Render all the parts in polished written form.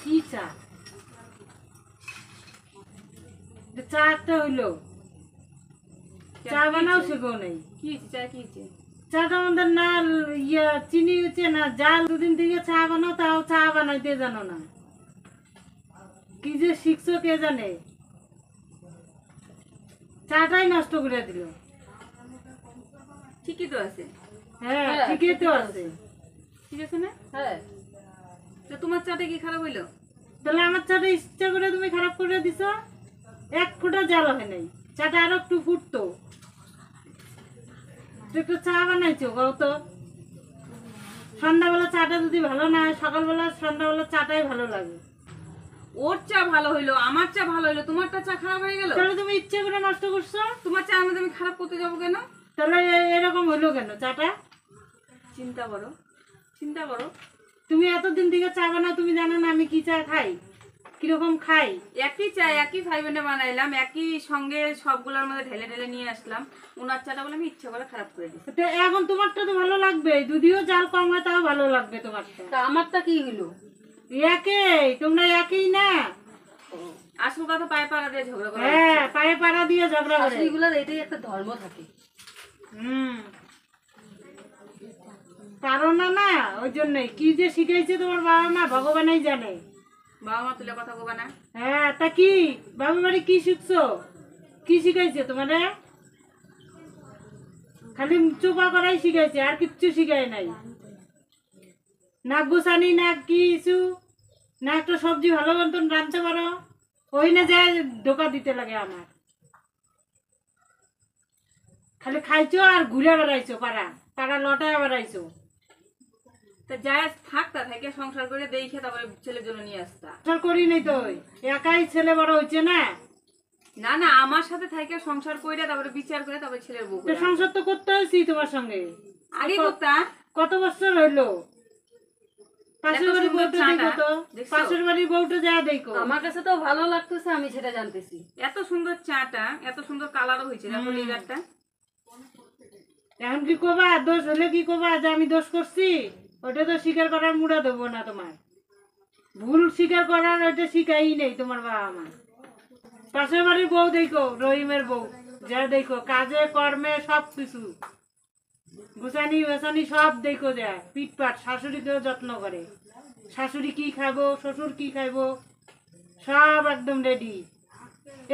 কি চা? চা একটা হইলো, চা বানাও শেখো নাই। কি চা? কি চাটা আমাদের না চিনি হচ্ছে না, জাল। দুদিন থেকে চা বানাও, তাও চা বানাইতে জানো না। কি যে শিখছো কে জানে, চাটাই নষ্ট করে দিল। ঠিকই তো আছে। হ্যাঁ ঠিকই তো আছে। ঠিক আছে না? হ্যাঁ। তো তোমার চাটা কি খারাপ হইলো? তাহলে আমার চাটা ইচ্ছা করে তুমি খারাপ করে দিছো। এক ফোঁটা জাল হয় নাই, চাটা আরো একটু ফুটতো। একটু চা বানাইছো কও তো। সন্ধ্যাবেলা চাটা যদি ভালো না হয়, সকালবেলা সন্ধ্যাবেলা চাটাই ভালো লাগে। ওর চা ভালো হইলো, আমার চা ভালো হইলো, তোমারটা চা খারাপ হয়ে গেল। তাহলে তুমি ইচ্ছে করে নষ্ট করছো। তোমার চা আমি খারাপ করতে যাবো কেন? তাহলে এরকম হইলো কেন চাটা? চিন্তা করো, চিন্তা করো। তুমি এতদিন থেকে চা বানাও, তুমি জানো না আমি কি চা খাই, কিরকম খাই। একই চা একই ফাইবেনে বানাইলাম, একই সঙ্গে সবগুলোর মধ্যে ঢেলে ঢেলে নিয়ে আসলাম। ওনার চাটা বলে আমি ইচ্ছা করে খারাপ করে দিচ্ছি। এখন তোমারটা তো ভালো লাগবে, যদিও জাল কম হয় তাও ভালো লাগবে তোমারটা। তা আমারটা কি হইলো? একই, তোমরা একই না। আসল কথা পায়ে পাড়া দিয়ে ঝগড়া করে। হ্যাঁ পায়ে পাড়া দিয়ে ঝগড়া করে। এগুলোর এটাই একটা ধর্ম থাকে। পারো না না, ওই জন্যই। কি যে শিখাইছে তোমার বাবা মা ভগবানই জানে। বাবা মা তুলে কথা কবা না। হ্যাঁ তা কি বাবা বাড়ি কি শিখছো, কি শিখাইছে তোমারে? খালি চোপা করাই শিখাইছে, আর কিচ্ছু শিখাই নাই। না গুছানি, না কিছু, না একটা সবজি ভালো মতন রাঁধতে পারো। ওই না যায় ধোকা দিতে লাগে আমার। খালি খাইছো আর ঘুরে বেড়াইছো, পাড়া পাড়া লটায় বেড়াইছো। তা যাই থাকতা থেকে সংসার করে দেখে তারপরে ছেলের জন্য নিয়ে আসতা। সংসার করি নাই তো, একাই ছেলে বড় হয়েছে না। না না, আমার সাথে থেকে সংসার করে তারপরে বিচার করে তারপরে ছেলের বউ করে। সংসার তো করতে হয়েছি তোমার সঙ্গে। আগে করতা। কত বছর হইলো? পাশের বাড়ির বউটা দেখো তো, পাশের বাড়ির বউটা যা দেখো। আমার কাছে তো ভালো লাগতেছে, আমি সেটা জানতেছি। এত সুন্দর চাটা, এত সুন্দর কালারও হয়েছে, দেখো লিগারটা। এখন কি করবা? দোষ হলে কি করবা যে আমি দোষ করছি? ওটা তো স্বীকার করার মুড়া দেবো না তোমার। ভুল স্বীকার করার ওইটা শিখাই নেই তোমার বাবা মা। পাশের বাড়ির বউ দেখো, রহিমের বউ যা দেখো, কাজে কর্মে সব কিছু গুছানি বেছানি সব দেখো, যা পিটপাট। শাশুড়িকেও যত্ন করে, শাশুড়ি কি খাবো, শ্বশুর কি খাইবো, সব একদম রেডি।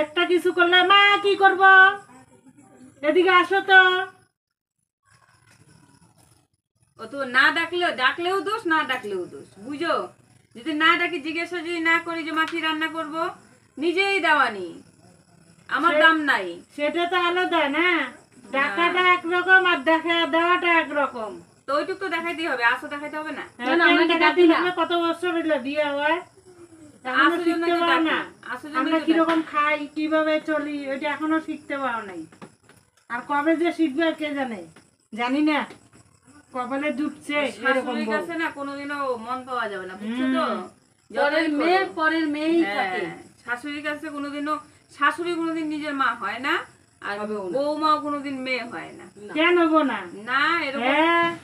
একটা কিছু করলে মা কি করব, এদিকে আসো তো। ও তো না ডাকলেও দোষ, না ডাকলেও দোষ, বুঝো? যদি না ডাকি, জিজ্ঞাসা যদি না করি যে মা কি রান্না করবো, নিজেই দেওয়ানি, আমার দাম নাই। সেটা তো আলাদা না, ডাকাটা একরকম আর দেখা দেওয়াটা একরকম। তো ওইটুক তো দেখাইতেই হবে, আসো দেখাইতে হবে না? কত বছর হইলো বিয়ে হয়, আসো জন্য শিখতে পারো না। আসো আমরা কিরকম খাই, কিভাবে চলি, ওইটা এখনো শিখতে পারো নাই। আর কবে যে শিখবে কে জানে, জানি না। কপালে জুটছে এরকম বউ। কাছে না কোনোদিনও মন পাওয়া যাবে না, বুঝছো তো? পরের মেয়েই থাকে। শাশুড়ির কাছে কোনোদিনও শাশুড়ি কোনোদিন নিজের মা হয় না, আর বৌমাও কোনোদিন মেয়ে হয় না। কেন হবো না? না, এরকম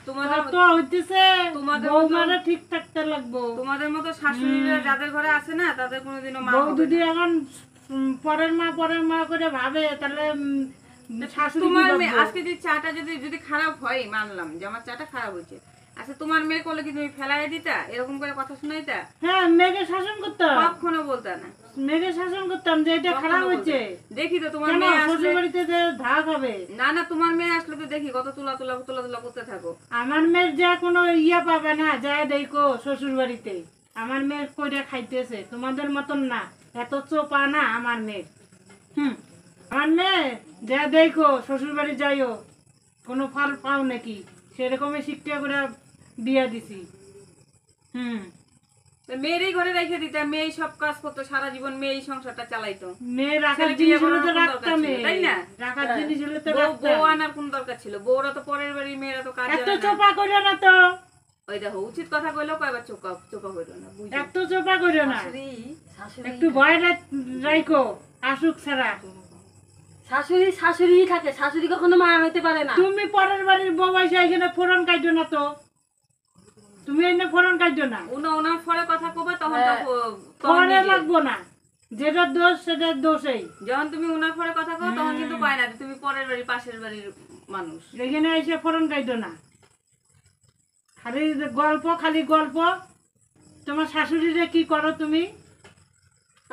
তোমাদের তো হইতেছে, তোমাদের বৌমারা ঠিক থাকতে লাগবো। তোমাদের মতো শাশুড়িরা যাদের ঘরে আছে না, তাদের কোনোদিনও মা বউ যদি এখন পরের মা করে ভাবে, তাহলে তোমার মেয়ে আজকে যে চাটা যদি খারাপ হয়, মানলাম যে আমার চাটা খারাপ হয়েছে, আচ্ছা তোমার মেয়ে করলে কি তুমি ফেলাই দিতা, এরকম করে কথা শোনাইতা? হ্যাঁ, মেয়েকে শাসন করতাম, কখনো বলতা না। মেয়েকে শাসন করতাম যে এটা খারাপ হয়েছে। দেখি তো তোমার মেয়ে শ্বশুর বাড়িতে যে ধাক হবে। না না, তোমার মেয়ে আসলে তো দেখি কত তুলা করতে থাকো। আমার মেয়ের যা কোনো ইয়া পাবে না, যা দেখো শ্বশুর বাড়িতে আমার মেয়ে কইরা খাইতেছে, তোমাদের মতন না, এত চোপা না আমার মেয়ের। আমার মেয়ে যা দেখো শ্বশুর বাড়ি যাইও, কোনো ফল পাও নাকি, সেরকমই শিক্ষা করে বিয়া দিছি। মেয়েরই ঘরে রেখে দিতে, মেয়েই সব কাজ করতো সারা জীবন, মেয়েই সংসারটা চালাইতো। মেয়ে রাখার জিনিস হলে তো রাখতাম, তাই না? রাখার জিনিস হলে তো বউ আনার কোন দরকার ছিল? বউরা তো পরের বাড়ি, মেয়েরা তো কাজ। এত চোপা কইরো না তো। ওই দেখো, উচিত কথা কইলেও কয়বার চোপা কইরো না, বুঝছো? এত চোপা কইরো না, একটু ভয় রাখো, আসুক ছাড়া। শাশুড়ি থাকে, শাশুড়ি কখনো মা হইতে পারে না। তুমি পরের বাড়ির বউ এসে এখানে ফোড়ন কাইটো না তো। তুমি এনে ফোরন কাটছো না, ওনার পরে কথা কবে তখন পরে লাগবো না, যেটা দোষ সেটা দোষেই। যখন তুমি ওনার পরে কথা কও তখন কিন্তু পায় না যে তুমি পরের বাড়ি পাশের বাড়ির মানুষ। এখানে এসে ফোরন কাটছো না, খালি গল্প খালি গল্প। তোমার শাশুড়িরে কি করো তুমি?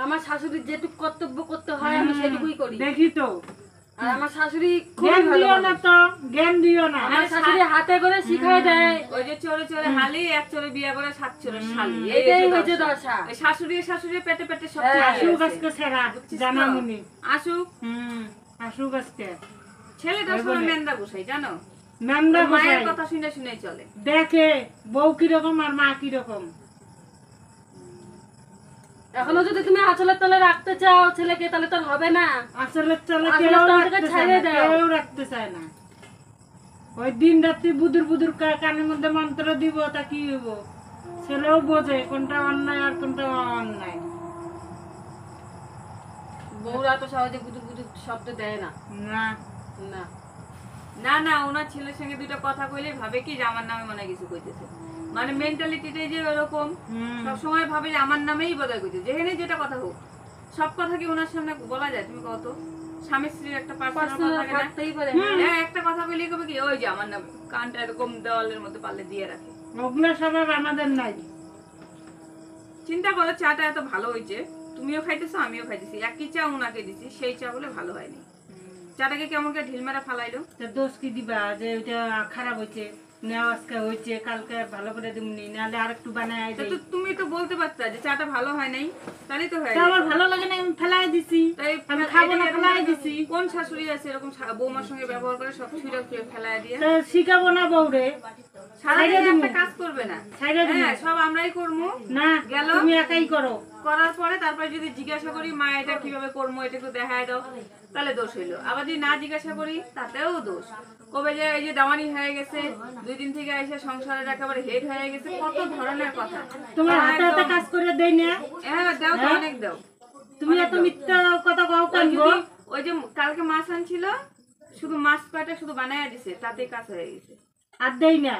আমার শাশুড়ির যেটুকু কর্তব্য করতে হয় আমি সেটুকুই করি। দেখি তো, আর আমার শাশুড়ি জ্ঞান দিও না তো, জ্ঞান দিও না। আমার শাশুড়ি হাতে করে শিখাই দেয়। ওই যে চোরে চোরে হালি, এক চোরে বিয়ে করে 7 চোরে শালি, এটাই হচ্ছে দশা। এই শাশুড়ি পেটে পেটে সব আসুক আজকে ছেড়া জানামুনি, আসুক। আসুক আজকে। ছেলেটা শুনে মেন্দা বসাই জানো, মেন্দা মায়ের বসাই কথা শুনে শুনে চলে। দেখে বউ কিরকম আর মা কিরকম। এখনো যদি তুমি আঁচলের তলে রাখতে চাও ছেলেকে তাহলে তো হবে না। আসলে চলে আসলে কেউ তো রাখতে ওটাকে চায় ছেড়ে না, দাও। কেউ রাখতে চায় না। ওই দিন রাত্রি বুদুর বুদুর কানের মধ্যে মন্ত্র দিব, তা কি হইব? ছেলেও বোঝে কোনটা অন্যায় আর কোনটা অন্যায়। বউরা তো সহজে গুদুর গুদুর শব্দ দেয় না। না না না না, ওনার ছেলের সঙ্গে দুটো কথা কইলে ভাবে কি যে আমার নামে মনে হয় কিছু কইতেছে, মানে মেন্টালিটিটাই যে এরকম। সব সময় ভাবে যে আমার নামেই বোধহয় কইতেছে, যেখানে যেটা কথা হোক সব কথা কি ওনার সামনে বলা যায়? তুমি কত স্বামী স্ত্রীর একটা পার্সোনাল কথা থাকে না? থাকতেই পারে। হ্যাঁ, একটা কথা বলি কবে কি ওই যে আমার নামে, কানটা এরকম দেওয়ালের মধ্যে পারলে দিয়ে রাখে। ওগুলো স্বভাব আমাদের নাই। চিন্তা করো, চাটা এত ভালো হয়েছে, তুমিও খাইতেছো আমিও খাইতেছি, একই চা ওনাকে দিছি, সেই চা বলে ভালো হয়নি। চাটাকে কেমন করে ঢিল মেরা ফালাইলো। তা দোষ কি দিবা যে ওইটা খারাপ হয়েছে, নেওয়া আজকে হয়েছে, কালকে ভালো করে দিমনি, নাহলে আর একটু বানায় তা দেই। তো তুমি তো বলতে পারতা যে চাটা ভালো হয় নাই, তাহলেই তো হয়। তা আমার ভালো লাগে না, আমি ফেলাই দিছি। তাই আমি খাবো না, ফেলাই দিছি। কোন শাশুড়ি আছে এরকম বৌমার সঙ্গে ব্যবহার করে সব ছুঁড়ে ছুঁড়ে ফেলায় দিয়ে? তা শিখাবো না বউরে? সারাদিন একটা কাজ করবে না। ছাইড়া দিমু। হ্যাঁ, সব আমরাই করবো। না, গেল। তুমি একাই করো। করার পরে তারপরে যদি জিজ্ঞাসা করি মা এটা কিভাবে করবো, এটা একটু দেখায় দাও, তাহলে দোষ হইলো। আবার যদি না জিজ্ঞাসা করি তাতেও দোষ। কবে যে এই যে দামানি হয়ে গেছে, 2 দিন থেকে এসে সংসারের একেবারে হেড হয়ে গেছে, কত ধরনের কথা। তোমার হাতে হাতে কাজ করে দেই না? হ্যাঁ, দাও তো, অনেক দাও। তুমি এত মিথ্যা কথা কও কেন গো? যদি ওই যে কালকে মাছ আনছিল, শুধু মাছ কয়টা শুধু বানায় দিছে, তাতেই কাজ হয়ে গেছে। আর দেই না,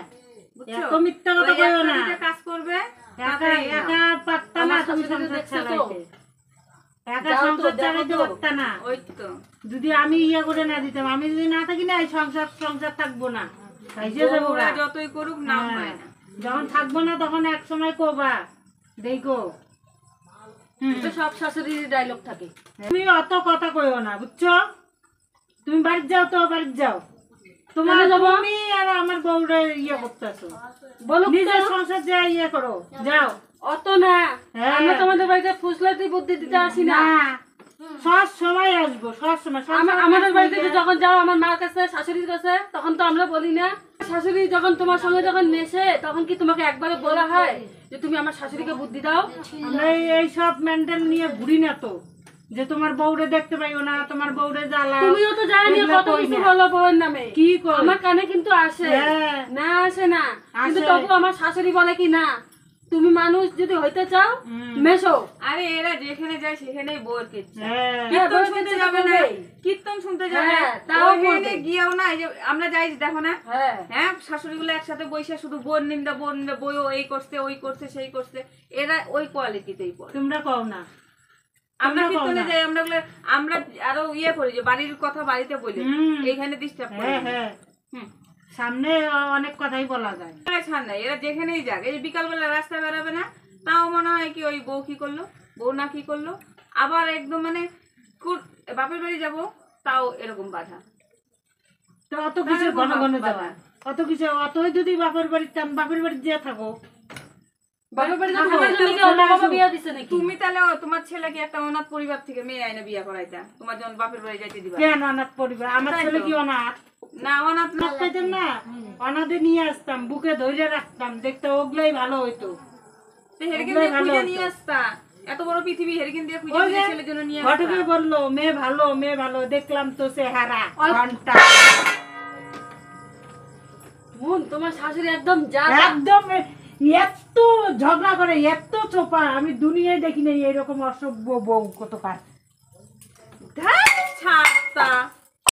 বুঝছো? এত মিথ্যা কথা ওই কইও একটা না। দুইটা কাজ করবে, একা তাতেই নাও। একা পারতা না তুমি সংসার চালাইতে, একা সংসার চালাইতে পারতা না। ওই তো যদি আমি ইয়ে করে না দিতাম, আমি যদি না থাকি না এই সংসার সংসার থাকবো না, খাইছে যাবো বউরা গা। যতই করুক নাম হয় না। যখন থাকবো না তখন এক সময় কবা দেখো। তো সব শাশুড়ির ডায়লগ থাকে। তুমি অত কথা কইও না, বুঝছো? তুমি বাড়ি যাও তো, বাড়ি যাও। তোমার তুমি আর আমার বউরে ইয়ে করতেছো, বলো নিজের সংসার যা ইয়ে করো, যাও। অত না, হ্যাঁ। আমরা তোমাদের বাড়িতে ফুসলাতি বুদ্ধি দিতে আসি না। না, সব সময় আসবো, সব সময়। আমাদের বাড়িতে তো যখন যাও আমার মার কাছে শাশুড়ির কাছে, তখন তো আমরা বলি না? শাশুড়ি যখন তোমার সঙ্গে যখন মেশে তখন কি তোমাকে একবারে বলা হয় যে তুমি আমার শাশুড়িকে বুদ্ধি দাও? আমরা এই সব মেন্টাল নিয়ে ঘুরি না তো, যে তোমার বউরে দেখতে পাইও না, তোমার বউরে জ্বালা। তুমিও তো জানি এগুলো কত কই কিছু না। বলো বউয়ের নামে। কি কই? আমার কানে কিন্তু আসে, হ্যাঁ। না আসে না? কিন্তু আসে। তবু আমার শাশুড়ি বলে কি না, তুমি মানুষ যদি হইতে চাও মেশো। আরে এরা যেখানে যায় সেখানেই বউর কিচ্ছে। হ্যাঁ, কীর্তন বউর শুনতে কিচ্ছে যাবে না, করবেই। কীর্তন শুনতে যাবে, হ্যাঁ, তাও ওখানে করবে। গিয়েও না, এই যে আমরা যাই দেখো না, হ্যাঁ, হ্যাঁ, শাশুড়ি গুলো একসাথে বসে শুধু বোন নিন্দা বইও এই করছে ওই করছে সেই করছে, এরা ওই কোয়ালিটিতেই পড়ে। তোমরা কও না। আমরা তোমরা কও কীর্তনে না। যাই, আমরা আরো ইয়ে করি যে বাড়ির কথা বাড়িতে বলি, এইখানে ডিস্টার্ব করি। হ্যাঁ হ্যাঁ, সামনে অনেক কথাই বলা যায়। ছাড় নাই, এরা যেখানেই যাক, এই বিকালবেলা রাস্তায় বেরোবে না, তাও মনে হয় কি ওই বউ কি করলো, বউ না কি করলো। আবার একদম মানে বাপের বাড়ি যাব, তাও এরকম বাধা। তো অত কিছু ঘন ঘন যাওয়া, অত কিছু অতই যদি বাপের বাড়ি যে থাকো। বাপের বাড়িতে থাকার জন্য কি অন্য বাবা বিয়ে দিছে নাকি? তুমি তাহলে তোমার ছেলেকে একটা অনাথ পরিবার থেকে মেয়ে আইনে বিয়ে করাইতা, তোমার যখন বাপের বাড়ি যাইতে দিবা। কেন অনাথ পরিবার? আমার তাই ছেলে তো। কি অনাথ? না, অনাথ না। অনাথ পাইতাম না, অনাথে নিয়ে আসতাম, বুকে ধরে রাখতাম, দেখতে ওগুলাই ভালো হইতো। হেরিকেন দিয়ে খুঁজে নিয়ে আসতা, এত বড় পৃথিবী হেরিকেন দিয়ে খুঁজে নিয়ে ছেলের জন্য নিয়ে আসতা। ঘটকে বললো মেয়ে ভালো, মেয়ে ভালো, দেখলাম তো চেহারা ঘন্টা। মন তোমার শাশুড়ি একদম যা একদম এত ঝগড়া করে, এত চোপা, আমি দুনিয়ায় দেখি নাই এরকম অসভ্য বউ কতকার।